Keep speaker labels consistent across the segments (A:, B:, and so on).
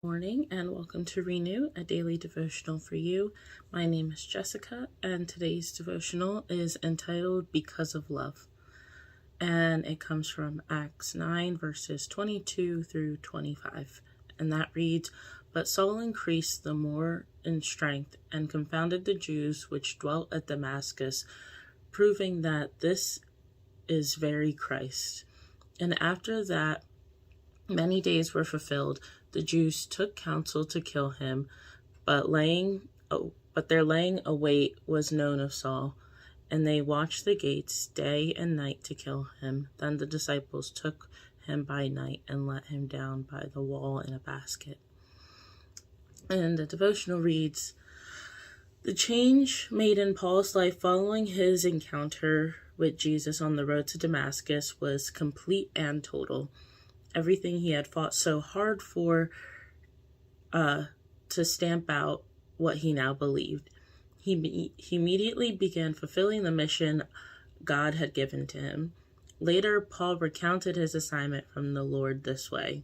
A: Morning and welcome to Renew, a daily devotional for you. My name is Jessica and today's devotional is entitled Because of Love. And it comes from Acts 9 verses 22 through 25. And that reads, "But Saul increased the more in strength and confounded the Jews which dwelt at Damascus, proving that this is very Christ. And after that many days were fulfilled, the Jews took counsel to kill him, but their laying await was known of Saul, and they watched the gates day and night to kill him. Then the disciples took him by night and let him down by the wall in a basket." And the devotional reads, "The change made in Paul's life following his encounter with Jesus on the road to Damascus was complete and total. Everything he had fought so hard for to stamp out what he now believed. He immediately began fulfilling the mission God had given to him. Later, Paul recounted his assignment from the Lord this way: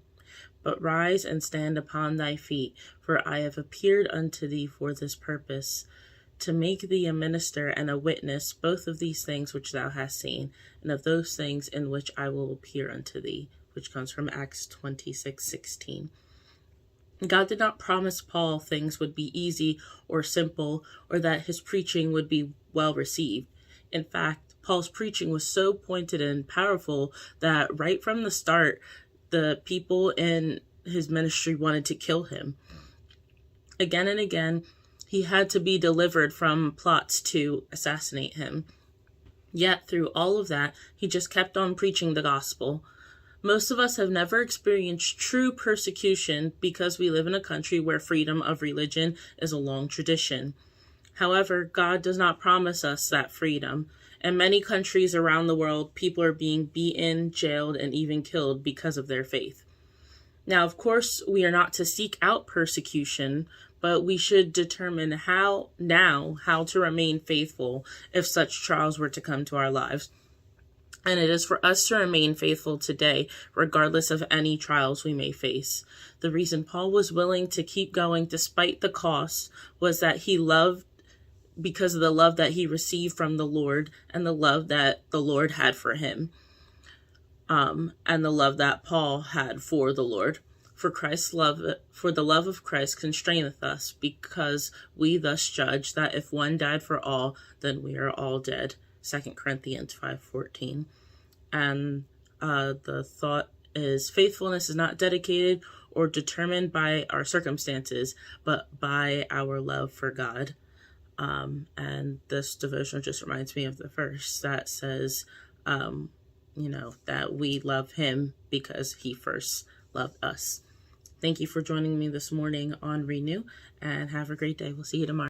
A: "But rise and stand upon thy feet, for I have appeared unto thee for this purpose, to make thee a minister and a witness both of these things which thou hast seen, and of those things in which I will appear unto thee," which comes from Acts 26:16. God did not promise Paul things would be easy or simple, or that his preaching would be well received. In fact, Paul's preaching was so pointed and powerful that right from the start, the people in his ministry wanted to kill him. Again and again, he had to be delivered from plots to assassinate him. Yet through all of that, he just kept on preaching the gospel. Most of us have never experienced true persecution because we live in a country where freedom of religion is a long tradition. However, God does not promise us that freedom. In many countries around the world, people are being beaten, jailed, and even killed because of their faith. Now, of course, we are not to seek out persecution, but we should determine how to remain faithful if such trials were to come to our lives. And it is for us to remain faithful today, regardless of any trials we may face. The reason Paul was willing to keep going despite the cost was that he loved because of the love that he received from the Lord and the love that the Lord had for him, and the love that Paul had for the Lord. For the love of Christ constraineth us, because we thus judge that if one died for all, then we are all dead. 2 Corinthians 5:14. And the thought is, faithfulness is not dedicated or determined by our circumstances, but by our love for God. And this devotion just reminds me of the verse that says, that we love him because he first loved us. Thank you for joining me this morning on Renew, and have a great day. We'll see you tomorrow.